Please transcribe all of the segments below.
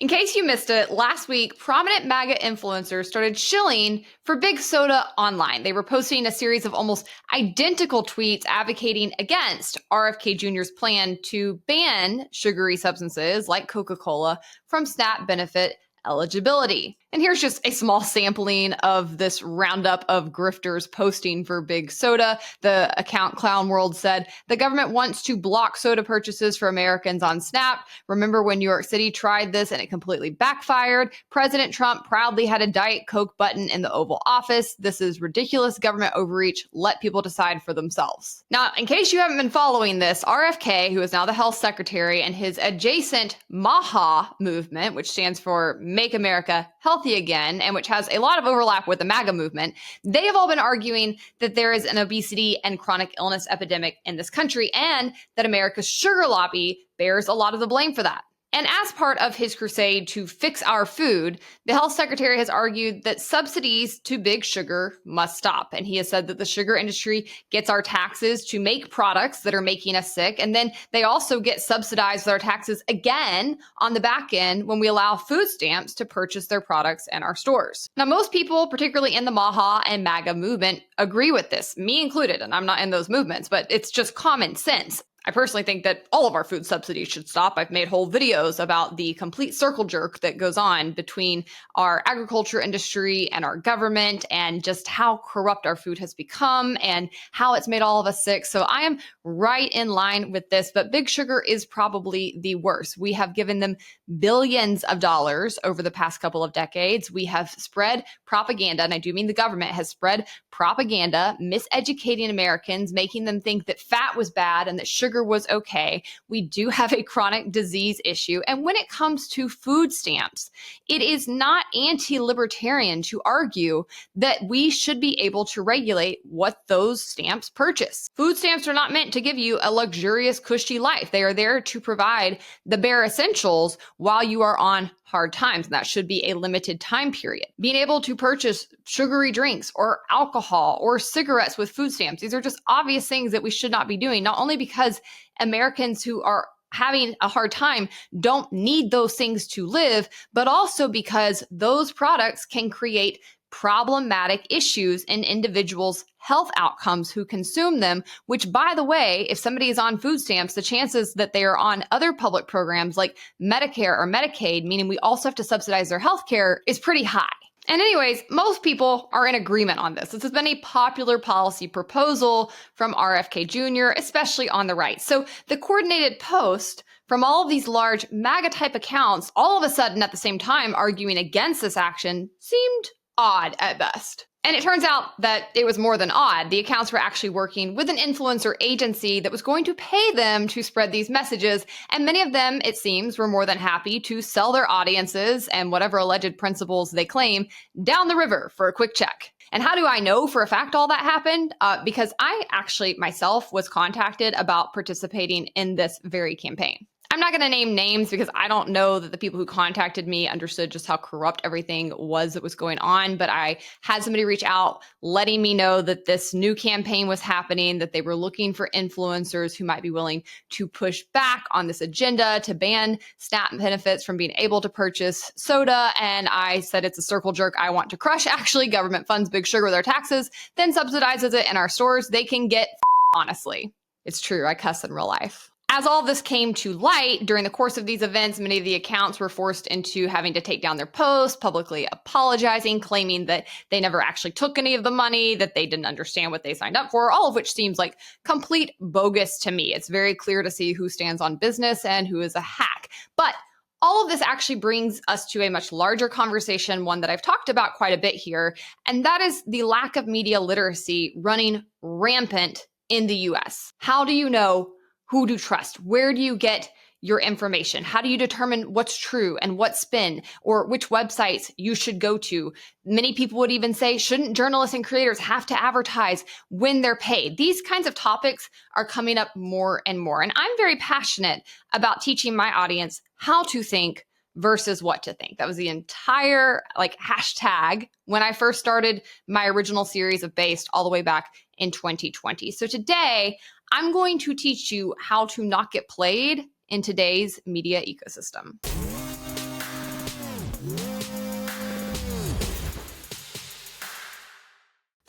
In case you missed it, last week, prominent MAGA influencers started shilling for Big Soda online. They were posting a series of almost identical tweets advocating against RFK Jr.'s plan to ban sugary substances like Coca-Cola from SNAP benefit eligibility. And here's just a small sampling of this roundup of grifters posting for Big Soda. The account Clown World said, the government wants to block soda purchases for Americans on SNAP. Remember when New York City tried this and it completely backfired? President Trump proudly had a Diet Coke button in the Oval Office. This is ridiculous government overreach. Let people decide for themselves. Now, in case you haven't been following this, RFK, who is now the health secretary, and his adjacent MAGA movement, which stands for Make America Healthy Again, and which has a lot of overlap with the MAGA movement, they have all been arguing that there is an obesity and chronic illness epidemic in this country and that America's sugar lobby bears a lot of the blame for that. And as part of his crusade to fix our food, the health secretary has argued that subsidies to big sugar must stop. And he has said that the sugar industry gets our taxes to make products that are making us sick. And then they also get subsidized with our taxes again on the back end when we allow food stamps to purchase their products in our stores. Now, most people, particularly in the MAGA and MAGA movement, agree with this, me included. And I'm not in those movements, but it's just common sense. I personally think that all of our food subsidies should stop. I've made whole videos about the complete circle jerk that goes on between our agriculture industry and our government and just how corrupt our food has become and how it's made all of us sick. So I am right in line with this, but big sugar is probably the worst. We have given them billions of dollars over the past couple of decades. We have spread propaganda, and I do mean the government has spread propaganda, miseducating Americans, making them think that fat was bad and that sugar was okay. We do have a chronic disease issue. And when it comes to food stamps, it is not anti-libertarian to argue that we should be able to regulate what those stamps purchase. Food stamps are not meant to give you a luxurious, cushy life. They are there to provide the bare essentials while you are on hard times. And that should be a limited time period. Being able to purchase sugary drinks or alcohol or cigarettes with food stamps, these are just obvious things that we should not be doing, not only because Americans who are having a hard time don't need those things to live, but also because those products can create problematic issues in individuals' health outcomes who consume them, which, by the way, if somebody is on food stamps, the chances that they are on other public programs like Medicare or Medicaid, meaning we also have to subsidize their health care, is pretty high. And anyways, most people are in agreement on this. This has been a popular policy proposal from RFK Jr., especially on the right. So the coordinated post from all of these large MAGA-type accounts, all of a sudden at the same time arguing against this action, seemed odd at best. And it turns out that it was more than odd. The accounts were actually working with an influencer agency that was going to pay them to spread these messages. And many of them, it seems, were more than happy to sell their audiences and whatever alleged principles they claim down the river for a quick check. And how do I know for a fact all that happened? Because I actually myself was contacted about participating in this very campaign. I'm not going to name names because I don't know that the people who contacted me understood just how corrupt everything was that was going on. But I had somebody reach out letting me know that this new campaign was happening, that they were looking for influencers who might be willing to push back on this agenda to ban SNAP benefits from being able to purchase soda. And I said, it's a circle jerk I want to crush. Actually, government funds big sugar with their taxes, then subsidizes it in our stores. They can get honestly. It's true. I cuss in real life. As all this came to light during the course of these events, many of the accounts were forced into having to take down their posts, publicly apologizing, claiming that they never actually took any of the money, that they didn't understand what they signed up for, all of which seems like complete bogus to me. It's very clear to see who stands on business and who is a hack. But all of this actually brings us to a much larger conversation, one that I've talked about quite a bit here, and that is the lack of media literacy running rampant in the US. How do you know who to trust? Where do you get your information? How do you determine what's true and what's spin, or which websites you should go to? Many people would even say, shouldn't journalists and creators have to advertise when they're paid? These kinds of topics are coming up more and more. And I'm very passionate about teaching my audience how to think versus what to think. That was the entire hashtag when I first started my original series of Based all the way back in 2020. So today, I'm going to teach you how to not get played in today's media ecosystem.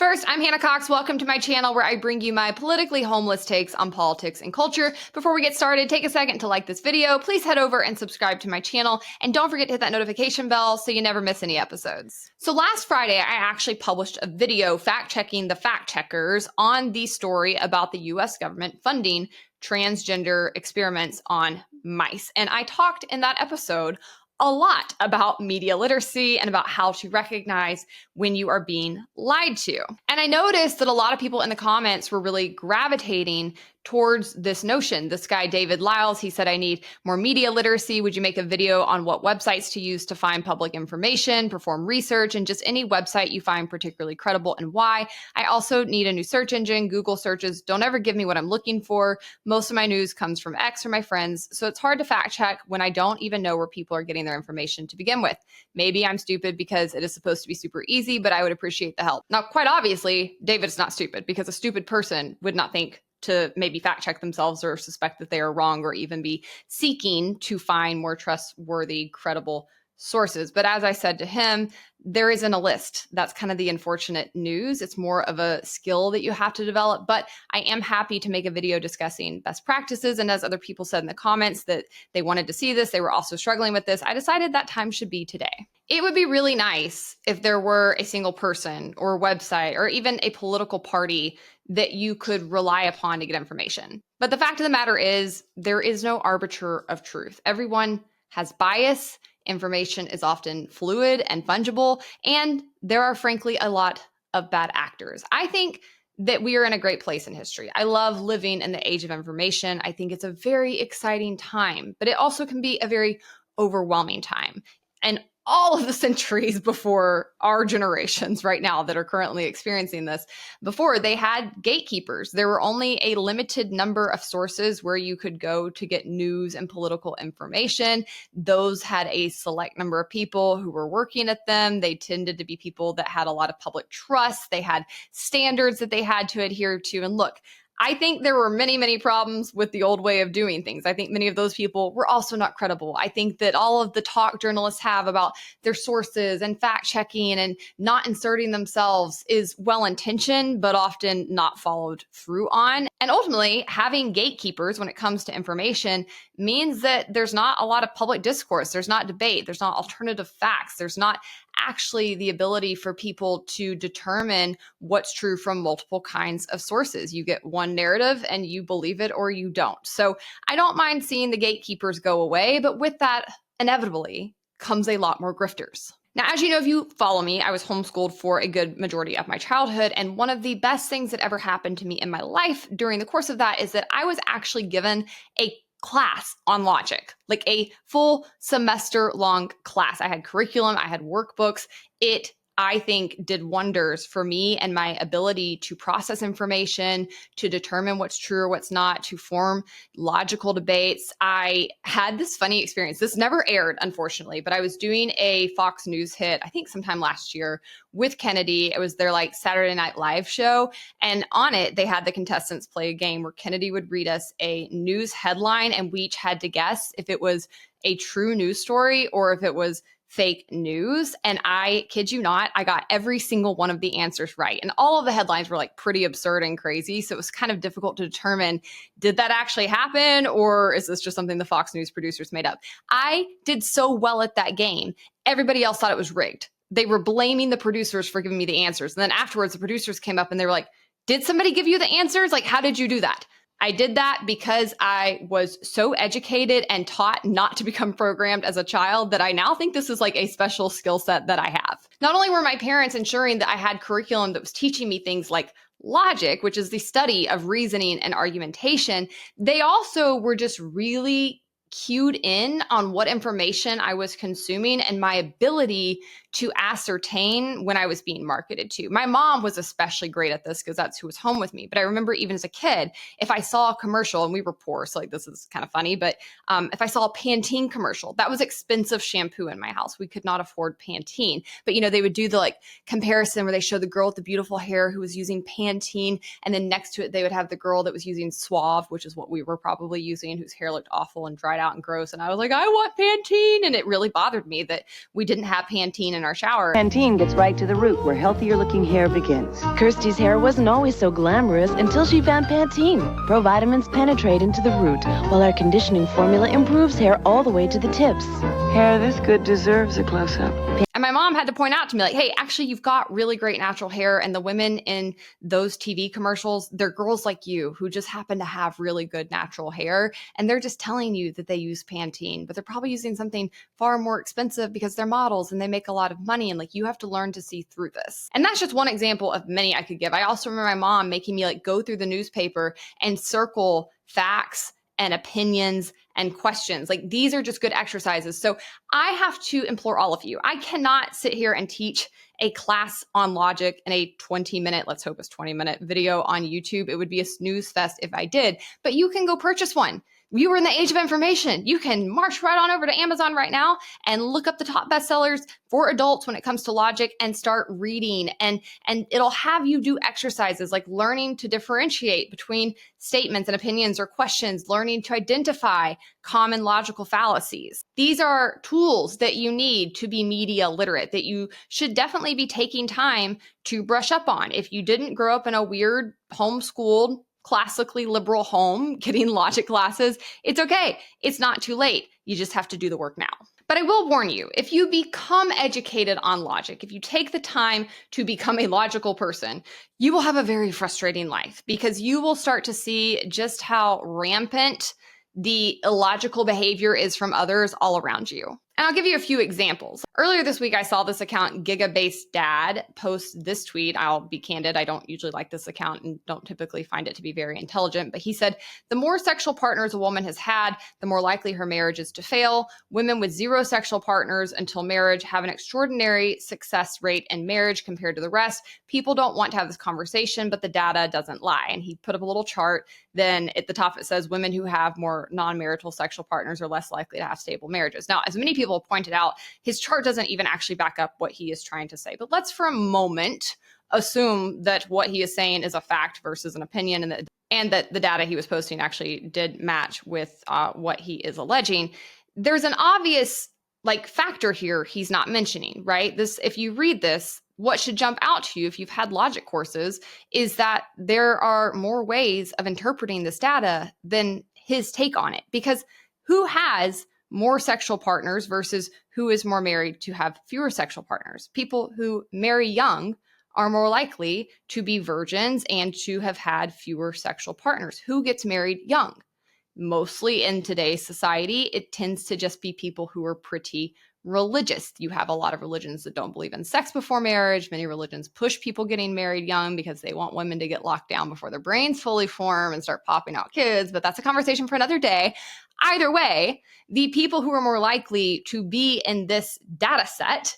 First, I'm Hannah Cox. Welcome to my channel where I bring you my politically homeless takes on politics and culture. Before we get started, take a second to like this video. Please head over and subscribe to my channel. And don't forget to hit that notification bell so you never miss any episodes. So last Friday, I actually published a video fact-checking the fact-checkers on the story about the US government funding transgender experiments on mice. And I talked in that episode a lot about media literacy and about how to recognize when you are being lied to. And I noticed that a lot of people in the comments were really gravitating towards this notion. This guy, David Lyles, he said, I need more media literacy. Would you make a video on what websites to use to find public information, perform research, and just any website you find particularly credible and why? I also need a new search engine. Google searches don't ever give me what I'm looking for. Most of my news comes from X or my friends, so it's hard to fact check when I don't even know where people are getting their information to begin with. Maybe I'm stupid because it is supposed to be super easy, but I would appreciate the help. Now, quite obviously, David's not stupid because a stupid person would not think to maybe fact check themselves or suspect that they are wrong or even be seeking to find more trustworthy, credible sources. But as I said to him, there isn't a list. That's kind of the unfortunate news. It's more of a skill that you have to develop, but I am happy to make a video discussing best practices. And as other people said in the comments that they wanted to see this, they were also struggling with this, I decided that time should be today. It would be really nice if there were a single person or a website or even a political party that you could rely upon to get information. But the fact of the matter is, there is no arbiter of truth. Everyone has bias. Information is often fluid and fungible, and there are frankly a lot of bad actors. I think that we are in a great place in history. I love living in the age of information. I think it's a very exciting time, but it also can be a very overwhelming time. And all of the centuries before our generations right now that are currently experiencing this, before they had gatekeepers. There were only a limited number of sources where you could go to get news and political information. Those had a select number of people who were working at them. They tended to be people that had a lot of public trust. They had standards that they had to adhere to. And look, I think there were many, many problems with the old way of doing things. I think many of those people were also not credible. I think that all of the talk journalists have about their sources and fact checking and not inserting themselves is well-intentioned, but often not followed through on. And ultimately, having gatekeepers when it comes to information means that there's not a lot of public discourse. There's not debate. There's not alternative facts. There's not actually the ability for people to determine what's true from multiple kinds of sources. You get one narrative and you believe it or you don't. So I don't mind seeing the gatekeepers go away, but with that, inevitably comes a lot more grifters. Now, as you know, if you follow me, I was homeschooled for a good majority of my childhood. And one of the best things that ever happened to me in my life during the course of that is that I was actually given a class on logic, like a full semester long class. I had curriculum, I had workbooks. It, I think, did wonders for me and my ability to process information, to determine what's true or what's not, to form logical debates. I had this funny experience. This never aired, unfortunately, but I was doing a Fox News hit, I think sometime last year, with Kennedy. It was their like Saturday Night Live show. And on it, they had the contestants play a game where Kennedy would read us a news headline and we each had to guess if it was a true news story or if it was fake news. And I kid you not, I got every single one of the answers right. And all of the headlines were like pretty absurd and crazy. So it was kind of difficult to determine, did that actually happen? Or is this just something the Fox News producers made up? I did so well at that game. Everybody else thought it was rigged. They were blaming the producers for giving me the answers. And then afterwards, the producers came up and they were like, did somebody give you the answers? Like, how did you do that? I did that because I was so educated and taught not to become programmed as a child that I now think this is like a special skill set that I have. Not only were my parents ensuring that I had curriculum that was teaching me things like logic, which is the study of reasoning and argumentation, they also were just really cued in on what information I was consuming and my ability to ascertain when I was being marketed to. My mom was especially great at this because that's who was home with me. But I remember even as a kid, if I saw a commercial, and we were poor, so like this is kind of funny, but if I saw a Pantene commercial, that was expensive shampoo in my house. We could not afford Pantene. But you know, they would do the like comparison where they show the girl with the beautiful hair who was using Pantene, and then next to it, they would have the girl that was using Suave, which is what we were probably using, whose hair looked awful and dried dried out and gross. And I was like, I want Pantene. And it really bothered me that we didn't have Pantene in our shower. Pantene gets right to the root where healthier looking hair begins. Kirsty's hair wasn't always so glamorous until she found Pantene. Pro-vitamins penetrate into the root, while our conditioning formula improves hair all the way to the tips. Hair this good deserves a close-up. And my mom had to point out to me, like, hey, actually, you've got really great natural hair. And the women in those TV commercials, they're girls like you who just happen to have really good natural hair. And they're just telling you that they use Pantene, but they're probably using something far more expensive because they're models and they make a lot of money. And like, you have to learn to see through this. And that's just one example of many I could give. I also remember my mom making me like go through the newspaper and circle facts and opinions and questions. Like, these are just good exercises. So I have to implore all of you. I cannot sit here and teach a class on logic in a 20-minute, let's hope it's 20-minute video on YouTube. It would be a snooze fest if I did, but you can go purchase one. You were in the age of information. You can march right on over to Amazon right now and look up the top bestsellers for adults when it comes to logic and start reading. And it'll have you do exercises like learning to differentiate between statements and opinions or questions, learning to identify common logical fallacies. These are tools that you need to be media literate, that you should definitely be taking time to brush up on. If you didn't grow up in a weird homeschooled classically liberal home getting logic classes, it's okay. It's not too late. You just have to do the work now. But I will warn you, if you become educated on logic, if you take the time to become a logical person, you will have a very frustrating life because you will start to see just how rampant the illogical behavior is from others all around you. And I'll give you a few examples. Earlier this week, I saw this account, Giga-Based Dad, post this tweet. I'll be candid, I don't usually like this account and don't typically find it to be very intelligent, but he said, the more sexual partners a woman has had, the more likely her marriage is to fail. Women with 0 sexual partners until marriage have an extraordinary success rate in marriage compared to the rest. People don't want to have this conversation, but the data doesn't lie. And he put up a little chart. Then at the top, it says women who have more non-marital sexual partners are less likely to have stable marriages. Now, as many people pointed out, his chart doesn't even actually back up what he is trying to say. But let's for a moment assume that what he is saying is a fact versus an opinion, and that the data he was posting actually did match with what he is alleging. There's an obvious factor here he's not mentioning, right? This, if you read this, what should jump out to you if you've had logic courses is that there are more ways of interpreting this data than his take on it. Because who has more sexual partners versus who is more married to have fewer sexual partners? People who marry young are more likely to be virgins and to have had fewer sexual partners. Who gets married young? Mostly in today's society, it tends to just be people who are pretty religious. You have a lot of religions that don't believe in sex before marriage. Many religions push people getting married young because they want women to get locked down before their brains fully form and start popping out kids. But that's a conversation for another day. Either way, the people who are more likely to be in this data set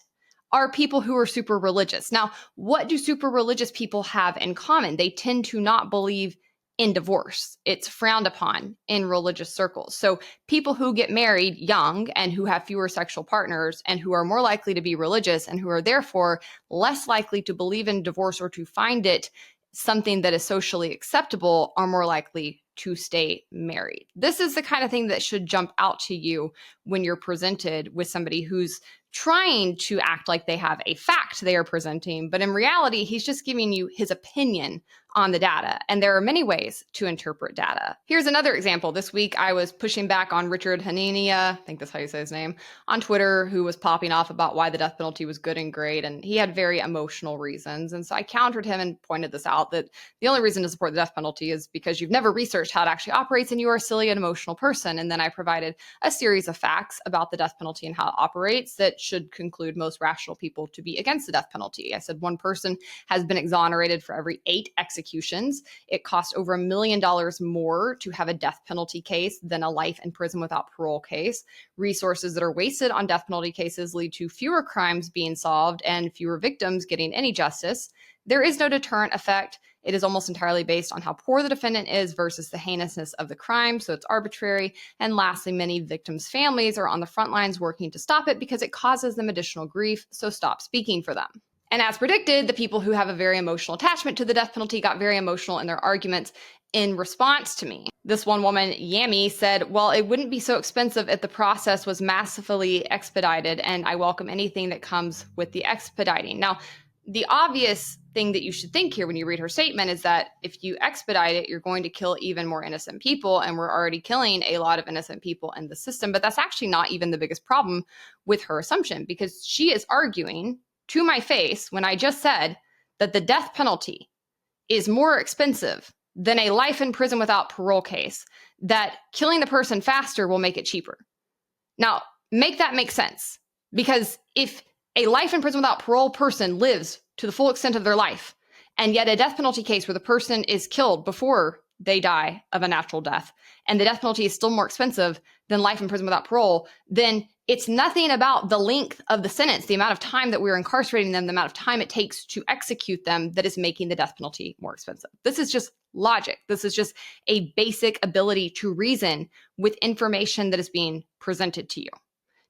are people who are super religious. Now, what do super religious people have in common? They tend to not believe in divorce. It's frowned upon in religious circles. So people who get married young and who have fewer sexual partners and who are more likely to be religious and who are therefore less likely to believe in divorce or to find it something that is socially acceptable are more likely to stay married. This is the kind of thing that should jump out to you when you're presented with somebody who's trying to act like they have a fact they are presenting, but in reality, he's just giving you his opinion on the data. And there are many ways to interpret data. Here's another example. This week, I was pushing back on Richard Hanania, I think that's how you say his name, on Twitter, who was popping off about why the death penalty was good and great. And he had very emotional reasons. And so I countered him and pointed this out, that the only reason to support the death penalty is because you've never researched how it actually operates and you are a silly and emotional person. And then I provided a series of facts about the death penalty and how it operates that should conclude most rational people to be against the death penalty. I said one person has been exonerated for every 8 executions. It costs over $1 million more to have a death penalty case than a life in prison without parole case. Resources that are wasted on death penalty cases lead to fewer crimes being solved and fewer victims getting any justice. There is no deterrent effect. It is almost entirely based on how poor the defendant is versus the heinousness of the crime, so it's arbitrary. And lastly, many victims' families are on the front lines working to stop it because it causes them additional grief, so stop speaking for them. And as predicted, the people who have a very emotional attachment to the death penalty got very emotional in their arguments in response to me. This one woman, Yami, said, well, it wouldn't be so expensive if the process was massively expedited, and I welcome anything that comes with the expediting. Now, the obvious thing that you should think here when you read her statement is that if you expedite it, you're going to kill even more innocent people, and we're already killing a lot of innocent people in the system. But that's actually not even the biggest problem with her assumption, because she is arguing to my face when I just said that the death penalty is more expensive than a life in prison without parole case, that killing the person faster will make it cheaper. Now, make that make sense, because if a life in prison without parole person lives to the full extent of their life, and yet a death penalty case where the person is killed before they die of a natural death, and the death penalty is still more expensive than life in prison without parole, then it's nothing about the length of the sentence, the amount of time that we're incarcerating them, the amount of time it takes to execute them that is making the death penalty more expensive. This is just logic. This is just a basic ability to reason with information that is being presented to you.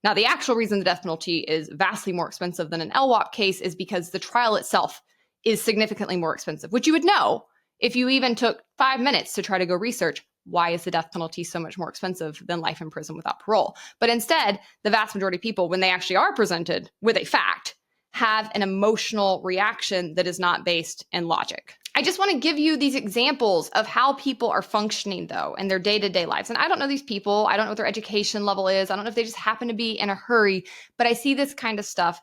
Now, the actual reason the death penalty is vastly more expensive than an LWOP case is because the trial itself is significantly more expensive, which you would know if you even took 5 minutes to try to go research why is the death penalty so much more expensive than life in prison without parole. But instead, the vast majority of people, when they actually are presented with a fact, have an emotional reaction that is not based in logic. I just want to give you these examples of how people are functioning, though, in their day-to-day lives. And I don't know these people. I don't know what their education level is. I don't know if they just happen to be in a hurry, but I see this kind of stuff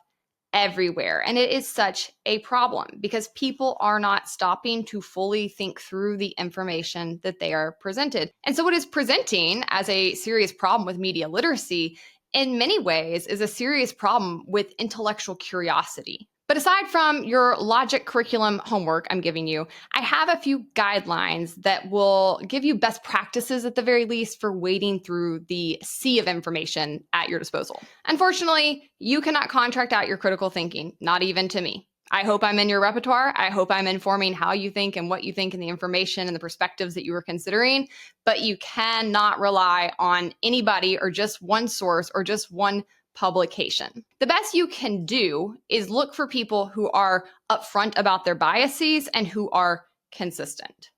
everywhere. And it is such a problem because people are not stopping to fully think through the information that they are presented. And so what is presenting as a serious problem with media literacy in many ways is a serious problem with intellectual curiosity. But aside from your logic curriculum homework I'm giving you, I have a few guidelines that will give you best practices at the very least for wading through the sea of information at your disposal. Unfortunately, you cannot contract out your critical thinking, not even to me. I hope I'm in your repertoire. I hope I'm informing how you think and what you think and the information and the perspectives that you are considering, but you cannot rely on anybody or just one source or just one publication. The best you can do is look for people who are upfront about their biases and who are consistent.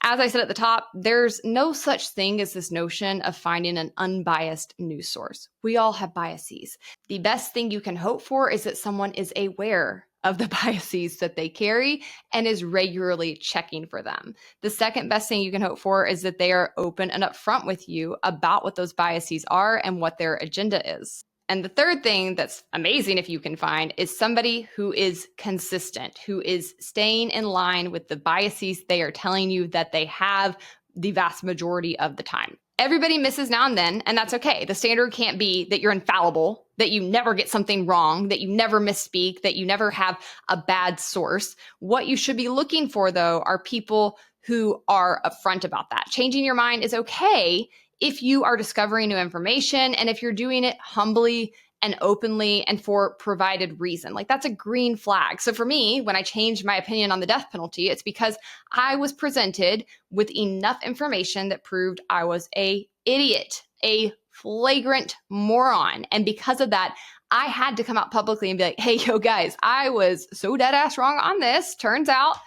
As I said at the top, there's no such thing as this notion of finding an unbiased news source. We all have biases. The best thing you can hope for is that someone is aware of the biases that they carry and is regularly checking for them. The second best thing you can hope for is that they are open and upfront with you about what those biases are and what their agenda is. And the third thing that's amazing if you can find is somebody who is consistent, who is staying in line with the biases they are telling you that they have the vast majority of the time. Everybody misses now and then, and that's okay. The standard can't be that you're infallible, that you never get something wrong, that you never misspeak, that you never have a bad source. What you should be looking for, though, are people who are upfront about that. Changing your mind is okay if you are discovering new information and if you're doing it humbly and openly and for provided reason. Like, that's a green flag. So for me, when I changed my opinion on the death penalty, it's because I was presented with enough information that proved I was an idiot, a flagrant moron. And because of that, I had to come out publicly and be like, hey, yo, guys, I was so dead ass wrong on this. Turns out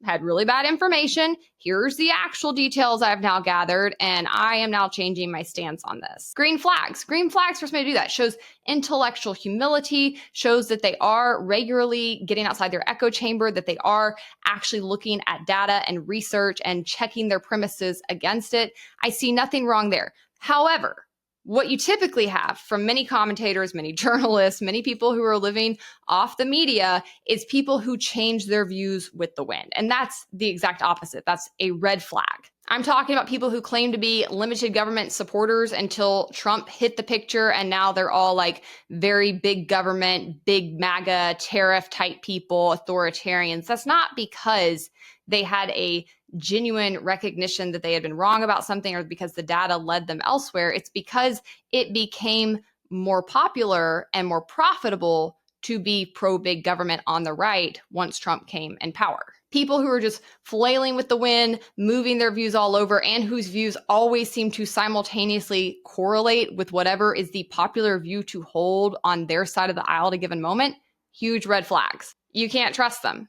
had really bad information. Here's the actual details I've now gathered, and I am now changing my stance on this. Green flags. Green flags for somebody to do that shows intellectual humility, shows that they are regularly getting outside their echo chamber, that they are actually looking at data and research and checking their premises against it. I see nothing wrong there. However, what you typically have from many commentators, many journalists, many people who are living off the media is people who change their views with the wind. And that's the exact opposite. That's a red flag. I'm talking about people who claim to be limited government supporters until Trump hit the picture, and now they're all like very big government, big MAGA tariff type people, authoritarians. That's not because they had a genuine recognition that they had been wrong about something or because the data led them elsewhere. It's because it became more popular and more profitable to be pro-big government on the right once Trump came in power. People who are just flailing with the wind, moving their views all over, and whose views always seem to simultaneously correlate with whatever is the popular view to hold on their side of the aisle at a given moment, huge red flags. You can't trust them.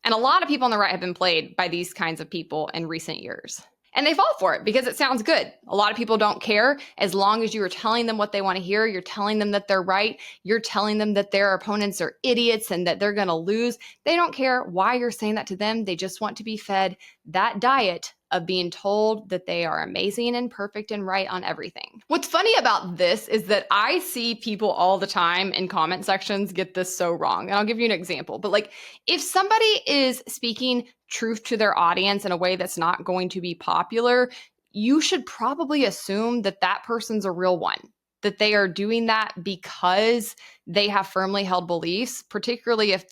And a lot of people on the right have been played by these kinds of people in recent years. And they fall for it because it sounds good. A lot of people don't care as long as you are telling them what they want to hear. You're telling them that they're right. You're telling them that their opponents are idiots and that they're going to lose. They don't care why you're saying that to them. They just want to be fed that diet of being told that they are amazing and perfect and right on everything. What's funny about this is that I see people all the time in comment sections get this so wrong. And I'll give you an example. But like, if somebody is speaking truth to their audience in a way that's not going to be popular, you should probably assume that that person's a real one, that they are doing that because they have firmly held beliefs, particularly if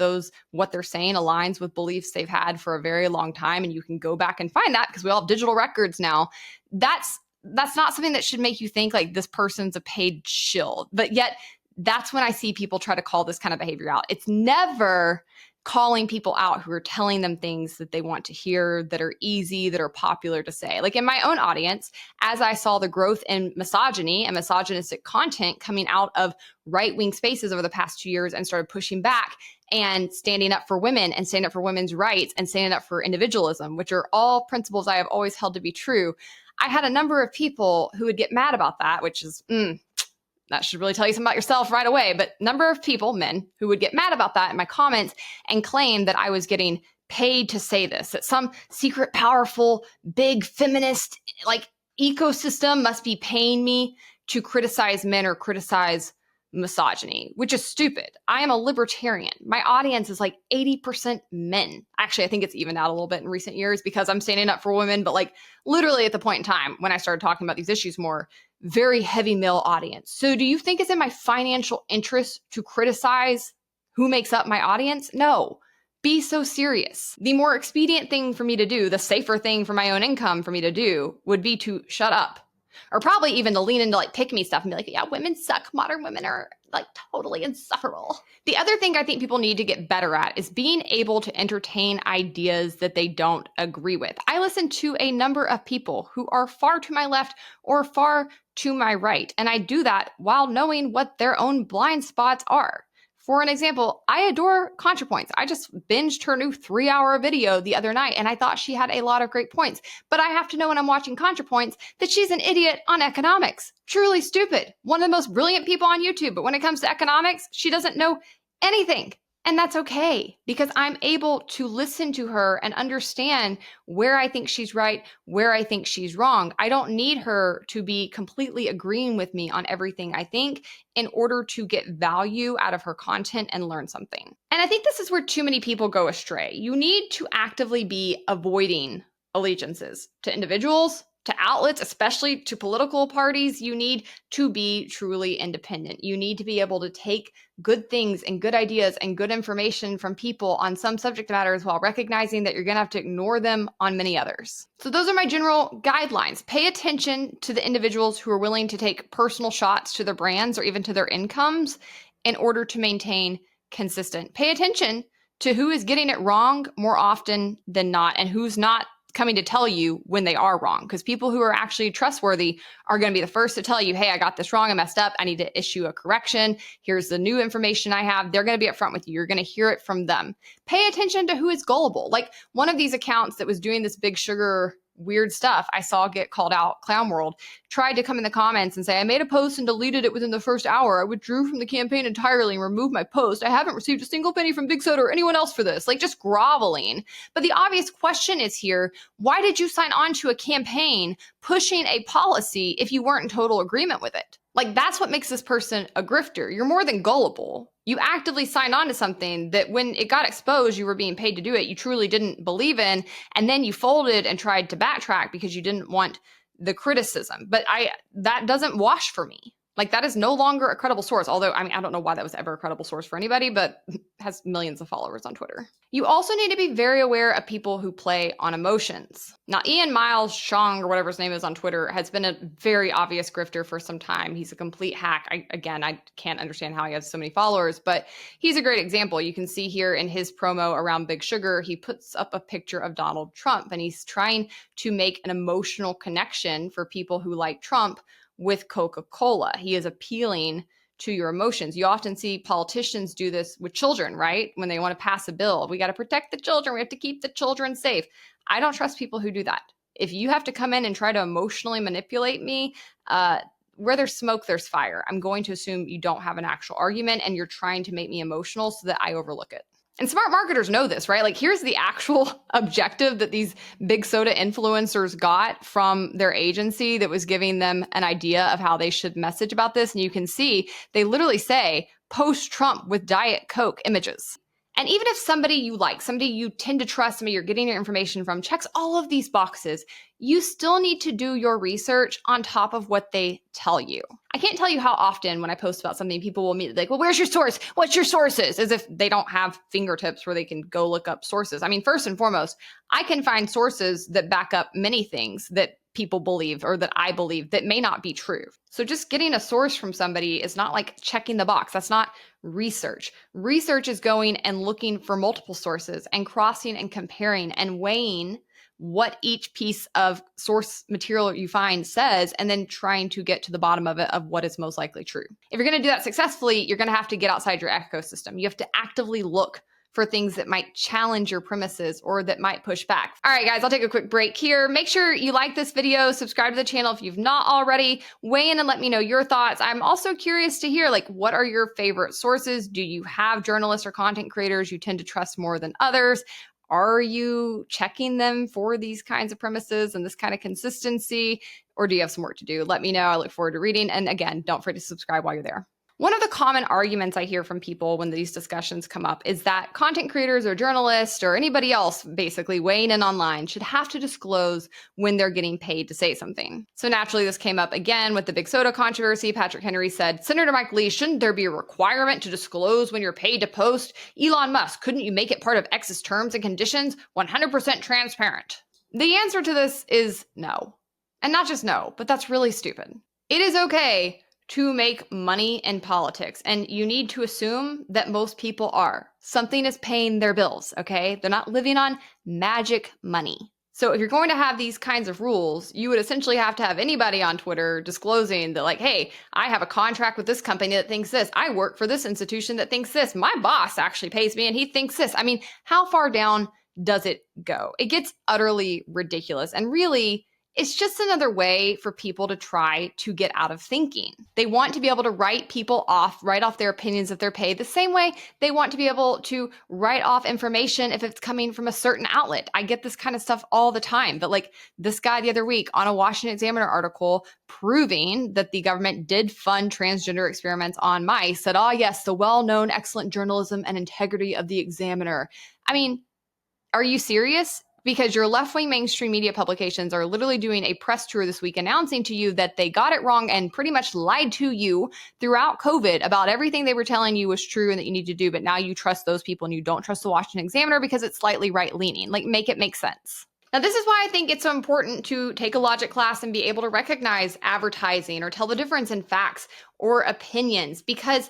what they're saying aligns with beliefs they've had for a very long time. And you can go back and find that because we all have digital records now. That's not something that should make you think like this person's a paid shill. But yet that's when I see people try to call this kind of behavior out. It's never calling people out who are telling them things that they want to hear, that are easy, that are popular to say. Like in my own audience, as I saw the growth in misogyny and misogynistic content coming out of right-wing spaces over the past 2 years and started pushing back and standing up for women and standing up for women's rights and standing up for individualism, which are all principles I have always held to be true, I had a number of people who would get mad about that, which is, that should really tell you something about yourself right away. But number of people, men, who would get mad about that in my comments and claim that I was getting paid to say this, that some secret, powerful, big feminist like ecosystem must be paying me to criticize men or criticize misogyny, which is stupid. I am a libertarian. My audience is like 80% men. Actually, I think it's evened out a little bit in recent years because I'm standing up for women, but like literally at the point in time when I started talking about these issues more, very heavy male audience. So do you think it's in my financial interest to criticize who makes up my audience? No. Be so serious. The more expedient thing for me to do, the safer thing for my own income for me to do would be to shut up. Or probably even to lean into like pick me stuff and be like, yeah, women suck. Modern women are like totally insufferable. The other thing I think people need to get better at is being able to entertain ideas that they don't agree with. I listen to a number of people who are far to my left or far to my right, and I do that while knowing what their own blind spots are. For an example, I adore ContraPoints. I just binged her new 3-hour video the other night, and I thought she had a lot of great points. But I have to know when I'm watching ContraPoints that she's an idiot on economics. Truly stupid. One of the most brilliant people on YouTube, but when it comes to economics, she doesn't know anything. And that's okay, because I'm able to listen to her and understand where I think she's right, where I think she's wrong. I don't need her to be completely agreeing with me on everything I think in order to get value out of her content and learn something. And I think this is where too many people go astray. You need to actively be avoiding allegiances to individuals, to outlets, especially to political parties. You need to be truly independent. You need to be able to take good things and good ideas and good information from people on some subject matters while recognizing that you're going to have to ignore them on many others. So those are my general guidelines. Pay attention to the individuals who are willing to take personal shots to their brands or even to their incomes in order to maintain consistent. Pay attention to who is getting it wrong more often than not and who's not coming to tell you when they are wrong, because people who are actually trustworthy are going to be the first to tell you, hey, I got this wrong, I messed up, I need to issue a correction, here's the new information I have. They're going to be upfront with you. You're going to hear it from them. Pay attention to who is gullible. Like one of these accounts that was doing this big sugar weird stuff I saw get called out, Clown World, tried to come in the comments and say, I made a post and deleted it within the first hour. I withdrew from the campaign entirely and removed my post. I haven't received a single penny from Big Soda or anyone else for this. Like just groveling. But the obvious question is here, why did you sign on to a campaign pushing a policy if you weren't in total agreement with it? Like that's what makes this person a grifter. You're more than gullible. You actively signed on to something that when it got exposed, you were being paid to do it, you truly didn't believe in, and then you folded and tried to backtrack because you didn't want the criticism. But that doesn't wash for me. Like that is no longer a credible source. Although, I mean, I don't know why that was ever a credible source for anybody, but has millions of followers on Twitter. You also need to be very aware of people who play on emotions. Now, Ian Miles Shong, or whatever his name is on Twitter, has been a very obvious grifter for some time. He's a complete hack. I can't understand how he has so many followers, but he's a great example. You can see here in his promo around Big Sugar, he puts up a picture of Donald Trump, and he's trying to make an emotional connection for people who like Trump with Coca-Cola. He is appealing to your emotions. You often see politicians do this with children, right? When they want to pass a bill, we got to protect the children. We have to keep the children safe. I don't trust people who do that. if you have to come in and try to emotionally manipulate me, where there's smoke, there's fire. I'm going to assume you don't have an actual argument and you're trying to make me emotional so that I overlook it. And smart marketers know this, right? Like, here's the actual objective that these big soda influencers got from their agency that was giving them an idea of how they should message about this. And you can see they literally say, post-Trump with Diet Coke images. And even if somebody you like, somebody you tend to trust, somebody you're getting your information from, checks all of these boxes, you still need to do your research on top of what they tell you. I can't tell you how often when I post about something, people will immediately like, well, where's your source? What's your sources? As if they don't have fingertips where they can go look up sources. I mean, first and foremost, I can find sources that back up many things that people believe or that I believe that may not be true. So just getting a source from somebody is not like checking the box. That's not research. Research is going and looking for multiple sources and crossing and comparing and weighing what each piece of source material you find says, and then trying to get to the bottom of it of what is most likely true. If you're going to do that successfully, you're going to have to get outside your ecosystem. You have to actively look for things that might challenge your premises or that might push back. All right, guys, I'll take a quick break here. Make sure you like this video, subscribe to the channel if you've not already, weigh in and let me know your thoughts. I'm also curious to hear, like, what are your favorite sources? Do you have journalists or content creators you tend to trust more than others? Are you checking them for these kinds of premises and this kind of consistency? Or do you have some work to do? Let me know. I look forward to reading. And again, don't forget to subscribe while you're there. One of the common arguments I hear from people when these discussions come up is that content creators or journalists or anybody else basically weighing in online should have to disclose when they're getting paid to say something. So naturally, this came up again with the big soda controversy. Patrick Henry said, Senator Mike Lee, shouldn't there be a requirement to disclose when you're paid to post? Elon Musk, couldn't you make it part of X's terms and conditions? 100% transparent. The answer to this is no. And not just no, but that's really stupid. It is okay to make money in politics. And you need to assume that most people are. Something is paying their bills, okay? They're not living on magic money. So if you're going to have these kinds of rules, you would essentially have to have anybody on Twitter disclosing that, like, hey, I have a contract with this company that thinks this. I work for this institution that thinks this. My boss actually pays me and he thinks this. I mean, how far down does it go? It gets utterly ridiculous. And really, it's just another way for people to try to get out of thinking. They want to be able to write people off, write off their opinions if they're paid, the same way they want to be able to write off information if it's coming from a certain outlet. I get this kind of stuff all the time. But like this guy the other week on a Washington Examiner article proving that the government did fund transgender experiments on mice said, oh yes, the well-known excellent journalism and integrity of the Examiner. I mean, are you serious? Because your left-wing mainstream media publications are literally doing a press tour this week announcing to you that they got it wrong and pretty much lied to you throughout COVID about everything they were telling you was true and that you need to do. But now you trust those people and you don't trust the Washington Examiner because it's slightly right-leaning. Like, make it make sense. Now, this is why I think it's so important to take a logic class and be able to recognize advertising or tell the difference in facts or opinions, because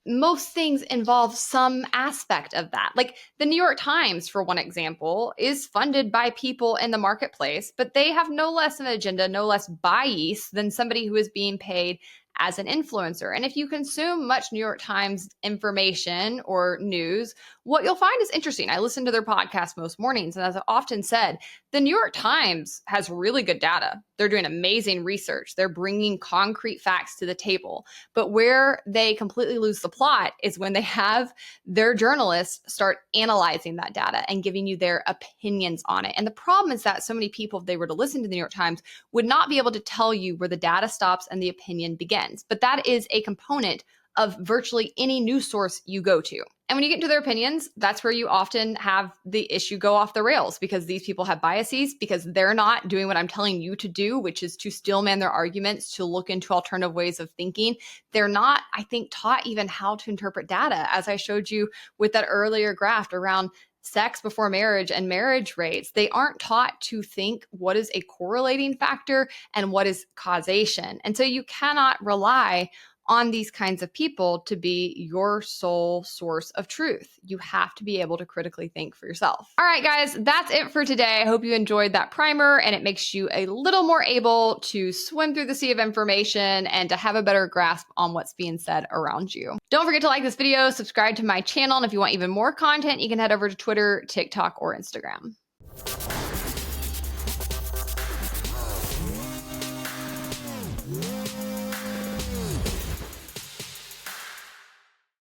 most things involve some aspect of that. Like the New York Times, for one example, is funded by people in the marketplace, but they have no less an agenda, no less bias than somebody who is being paid as an influencer. And if you consume much New York Times information or news, what you'll find is interesting. I listen to their podcast most mornings, and as I've often said, the New York Times has really good data. They're doing amazing research. They're bringing concrete facts to the table. But where they completely lose the plot is when they have their journalists start analyzing that data and giving you their opinions on it. And the problem is that so many people, if they were to listen to the New York Times, would not be able to tell you where the data stops and the opinion begins. But that is a component of virtually any news source you go to. And when you get into their opinions, that's where you often have the issue go off the rails, because these people have biases, because they're not doing what I'm telling you to do, which is to steelman their arguments, to look into alternative ways of thinking. They're not, I think, taught even how to interpret data, as I showed you with that earlier graph around sex before marriage and marriage rates. They aren't taught to think what is a correlating factor and what is causation. And so you cannot rely on these kinds of people to be your sole source of truth. You have to be able to critically think for yourself. All right, guys, that's it for today. I hope you enjoyed that primer and it makes you a little more able to swim through the sea of information and to have a better grasp on what's being said around you. Don't forget to like this video, subscribe to my channel, and if you want even more content, you can head over to Twitter, TikTok, or Instagram.